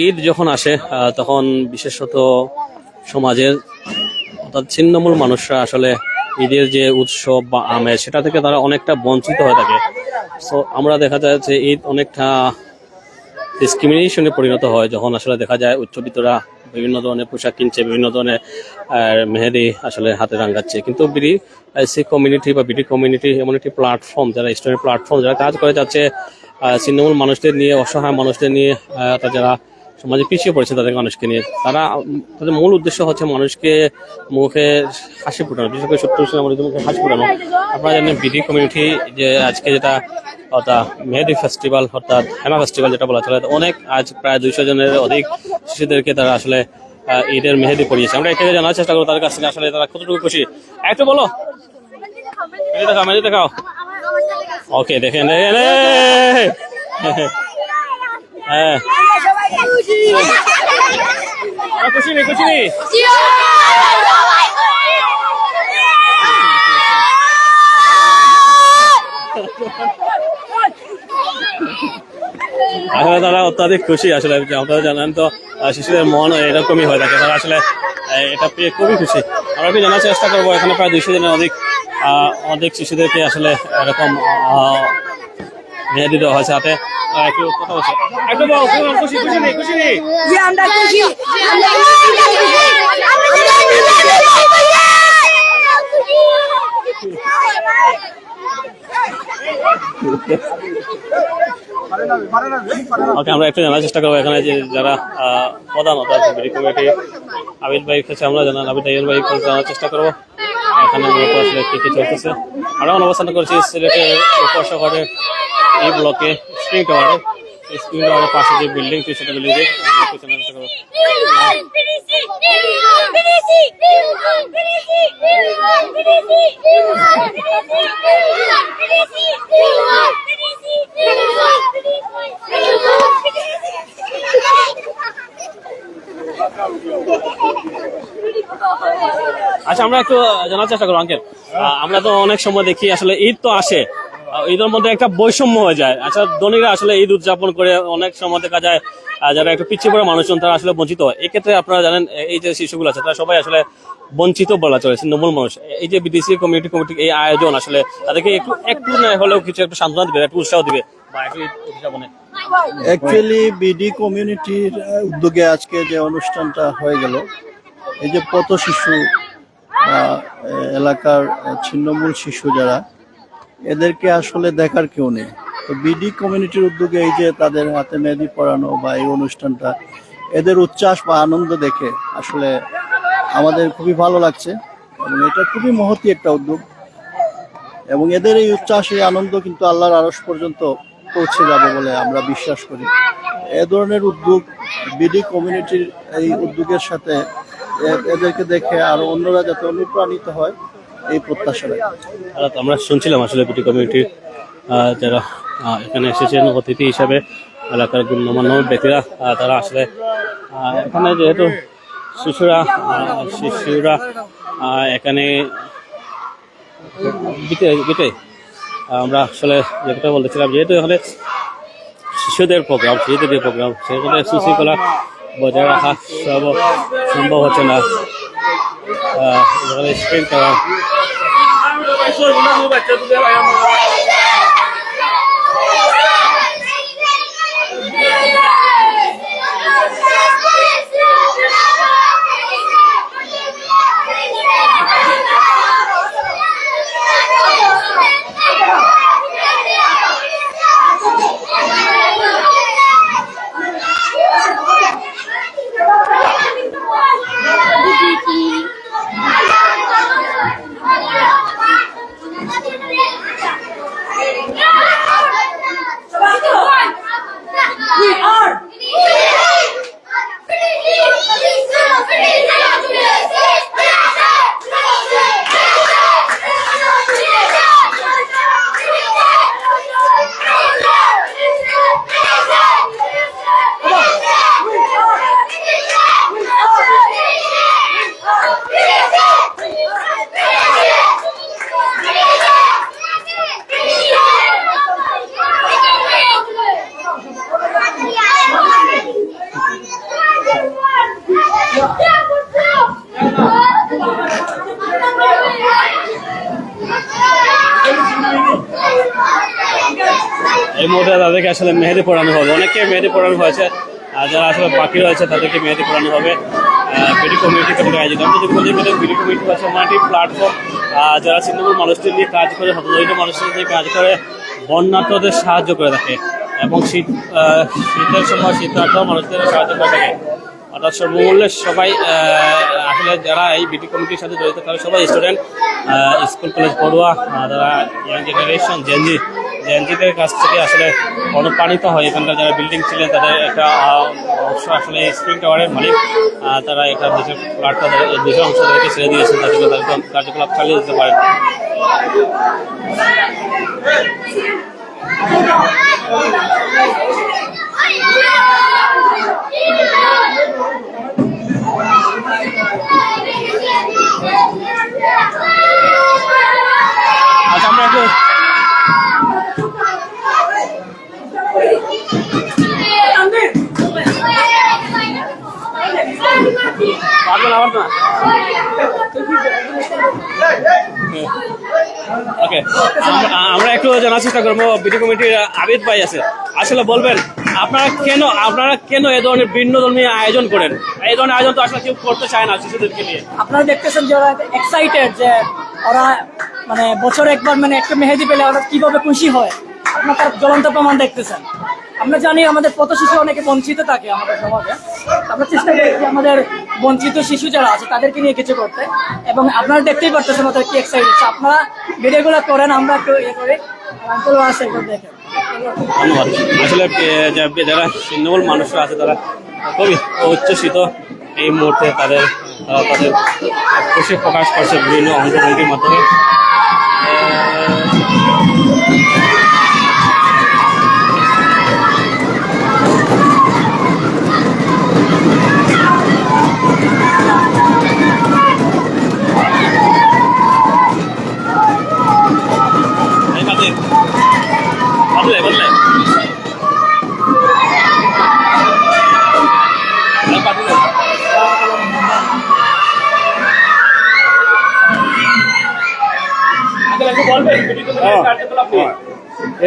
ঈদ যখন আসে তখন বিশেষত সমাজের অর্থাৎ ছিন্নমূল মানুষরা আসলে ঈদের যে উৎসব বা আমেজ সেটা থেকে তারা অনেকটা বঞ্চিত হয়ে থাকে। সো আমরা দেখা যায় যে ঈদ অনেকটা ডিসক্রিমিনেশনে পরিণত হয় যখন আসলে দেখা যায় উচ্চবিত্তরা বিভিন্ন ধরনের পোশাক কিনছে, বিভিন্ন ধরনের মেহেদি আসলে হাতে রাঙাচ্ছে, কিন্তু বিডি কমিউনিটি বা বিডি কমিউনিটি এমন একটি প্ল্যাটফর্ম, যারা স্টুডেন্ট প্ল্যাটফর্ম, যারা কাজ করে যাচ্ছে ছিন্নমূল মানুষদের নিয়ে, অসহায় মানুষদের নিয়ে, যারা সমাজে পিছিয়ে পড়েছে তাদের মানুষকে নিয়ে, তাদের মূল উদ্দেশ্য হচ্ছে মানুষকে মুখে হাসি ফোটানো, বিশেষ করে ছোট্ট মানুষদের মুখে হাসি ফোটানো। আপনারা জানেন বিডি কমিউনিটি যে আজকে যেটা অর্থাৎ মেহেদি ফেস্টিভ্যাল অর্থাৎ হেনা ফেস্টিভ্যাল যেটা বলা চলে, অনেক আজ প্রায় 200 জনের অধিক শিশুদেরকে তারা আসলে ঈদের মেহেদি পরিয়েছে। আমরা এটাকে জানার চেষ্টা করবো তাদের কাছ থেকে আসলে তারা কতটুকু খুশি। একটু বলো, মেহেদি দেখাও। ওকে, দেখেন হ্যাঁ, খুশি নেই খুশি নেই। আসলে তারা অত্যাধিক খুশি। আসলে আপনারা জানেন তো শিশুদের মন এরকমই হয়ে থাকে, তারা আসলে এটা পেয়ে খুবই খুশি। আমরা একটু জানার চেষ্টা করবো, এখানে প্রায় 200 জনের অধিক শিশুদেরকে আসলে এরকম মেহেদি দেওয়া হয়েছে হাতে। একটু কথা বলছে, একটু খুশি খুশি নেই খুশি নেই। ওকে, আমরা একটু জানার চেষ্টা করবো এখানে যে যারা প্রধান অর্থাৎ বিডি কমিটি আবিদ ভাই কাছে আমরা আবিদ ভাই জানার চেষ্টা করবো এখানে আসলে কি কি চলতেছে। আমরা অবস্থান করছি সিলেটের উপশহরের এই ব্লকে স্প্রিং টাওয়ারের পাশে যে বিল্ডিং সেটা বিল্ডিং আচ্ছা, আমরা একটু জানার চেষ্টা করবো আঙ্কেল, আমরা তো অনেক সময় দেখি আসলে ঈদ তো আসে, ঈদের মধ্যে একটা বৈষম্য হয়ে যায়। আচ্ছা, ধনীরা আসলে ঈদ উদযাপন করে, অনেক সময় দেখা যায় যারা একটু পিছিয়ে পড়া মানুষজন তারা আসলে বঞ্চিত হয়। এক্ষেত্রে আপনারা জানেন এই যে শিশুগুলো আছে তারা সবাই আসলে বঞ্চিত বলা চলে, ছিন্নমূল মানুষ। এই যে বিডিসি কমিটি এই আয়োজন আসলে তাদেরকে একটু না হলেও কিছু একটু সান্ত্বনা দিবে, একটু উৎসাহ দিবে বা একটু উদযাপনে। অ্যাকচুয়ালি বিডি কমিউনিটির উদ্যোগে আজকে যে অনুষ্ঠানটা হয়ে গেল, এই যে পথ শিশু এলাকার ছিন্নমূল শিশু যারা, এদেরকে আসলে দেখার কেউ নেই। তো বিডি কমিউনিটির উদ্যোগে এই যে তাদের হাতে মেহেদি পরানো বা এই অনুষ্ঠানটা, এদের উচ্ছ্বাস বা আনন্দ দেখে আসলে আমাদের খুবই ভালো লাগছে এবং এটা খুবই মহতী একটা উদ্যোগ। এবং এদের এই উচ্ছ্বাস, এই আনন্দ কিন্তু আল্লাহর আরশ পর্যন্ত পৌঁছে যাবে বলে আমরা বিশ্বাস করি। এ ধরনের উদ্যোগ বিডি কমিউনিটির এই উদ্যোগের সাথে এদেরকে দেখে আরো অন্যরা যাতে অনুপ্রাণিত হয় এই প্রত্যাশা রাখি। আমরা শুনছিলাম আসলে বিডি কমিউনিটির যারা এখানে এসেছেন অতিথি হিসাবে, এলাকার গণ্যমান্য ব্যক্তিরা, তারা আসলে এখানে যেহেতু শিশুরা এখানে আমরা আসলে যেটা বলতেছিলাম, যেহেতু এখানে শিশুদের প্রোগ্রাম সেখানে সুশৃঙ্খলা বজায় রাখা সম্ভব হচ্ছে না। স্প্রিং টাওয়ার এই মুহূর্তে তাদেরকে আসলে মেহেদি পড়ানো হবে, অনেককে মেহেদি পড়ানো হয়েছে, আর যারা আসলে বাকি রয়েছে তাদেরকে মেহেদি পড়ানো হবে। বিডি কমিউনিটি কমিটি আয়োজিত, আমরা যদি বলি বিডি কমিটি হচ্ছে এমন একটি প্ল্যাটফর্ম যারা ছিন্নমূল মানুষদের নিয়ে কাজ করে, হতদরিদ্র মানুষদের নিয়ে কাজ করে, বন্যার্থদের সাহায্য করে থাকে এবং শীতের সময় শীতার্থ মানুষদের সাহায্য করে থাকে। অর্থাৎ সর্বমূল্যে সবাই আসলে যারা এই বিডি কমিটির সাথে জড়িত তারা সবাই স্টুডেন্ট, স্কুল কলেজ পড়ুয়া, তারা ইয়াং জেনারেশন জেনজিদের কাছ থেকে আসলে অনুপ্রাণিত হয়। এখানকার যারা বিল্ডিং ছিলেন তাদের একটা অংশ আসলে স্প্রিং টাওয়ারের মালিক, তারা একটা দেশের প্লাটটা দেশের অংশ তাদেরকে ছেড়ে দিয়েছেন, তাদের কার্যকলাপ চালিয়ে যেতে পারেন। আচ্ছা, আমরা একটু ওকে, আমরা একটু জানার চেষ্টা করবো বিডি কমিটির আবিদ ভাই আছে, আসলে বলবেন আপনারা কেন এই ধরনের ভিন্ন ধর্মীয় আয়োজন করেন? এই ধরনের আয়োজন তো আসলে কেউ করতে চায় না শিশুদেরকে নিয়ে। আপনারা দেখতেছেন যে ওরা এক্সাইটেড, যে ওরা মানে বছরে একবার মানে একটা মেহেদি পেলে ওরা কিভাবে খুশি হয়, আপনার তার জ্বলন্ত প্রমাণ দেখতেছেন। আমরা জানি আমাদের পথ শিশু অনেকে বঞ্চিত থাকে আমাদের সমাজে, আমরা চেষ্টা করি আমাদের বঞ্চিত শিশু যারা আছে তাদেরকে নিয়ে কিছু করতে, এবং আপনারা দেখতেই পারতেছেন ওদের কি এক্সাইটেড। আপনারা ভিডিওগুলো করেন, আমরা একটু ইয়ে করি, আঙ্কেল আছে একটু দেখেন। ধন্যবাদ। আসলে যারা ছিন্নমূল মানুষরা আছে তারা খুবই উচ্ছ্বসিত এই মুহূর্তে, তাদের খুশি প্রকাশ করছে বিভিন্ন অঙ্গভঙ্গির মাধ্যমে। বদলে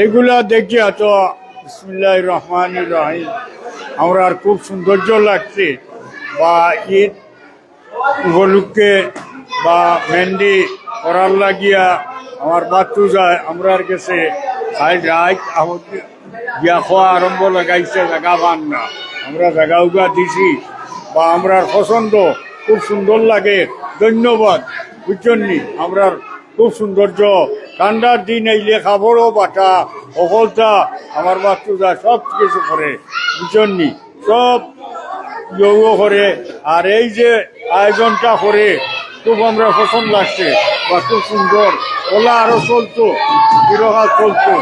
এইগুলা দেখিয়া তো বিসমিল্লাহির রহমানির রহিম আমরা আর খুব সৌন্দর্য লাগছে। বা ঈদ উপলক্ষে বা মেহেন্দি করার লাগিয়া আমার বাচ্চু যায় আমরার কাছে গিয়া খাওয়া আরম্ভ লাগাইছে, জায়গা পান না, আমরা জায়গা উগা দিছি বা আমরার পছন্দ খুব সুন্দর লাগে। ধন্যবাদ, বুঝছেননি? আমরার খুব সৌন্দর্য ঠান্ডার দিন আইলে খাবারও বাটা অকলতা আমার বাচ্চুরা সব কিছু করে, বুঝছেননি? সব যোগ করে। আর এই যে আয়োজনটা করে খুব আমরা পছন্দ লাগছে বা খুব সুন্দর, ওলা আরো চলতো, চিরকাল চলতো।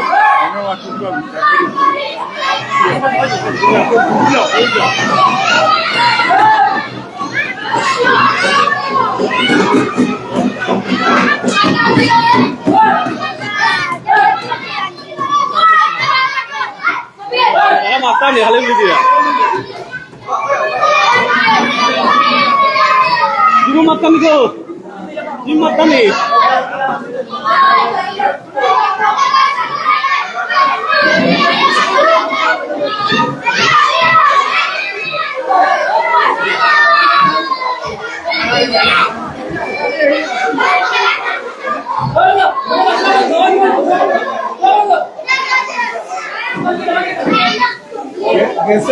মাত্রা নেই হালে বুঝিয়া তুমি মাত্রা নিকো, তুমি মাত্রা নেই। Yes,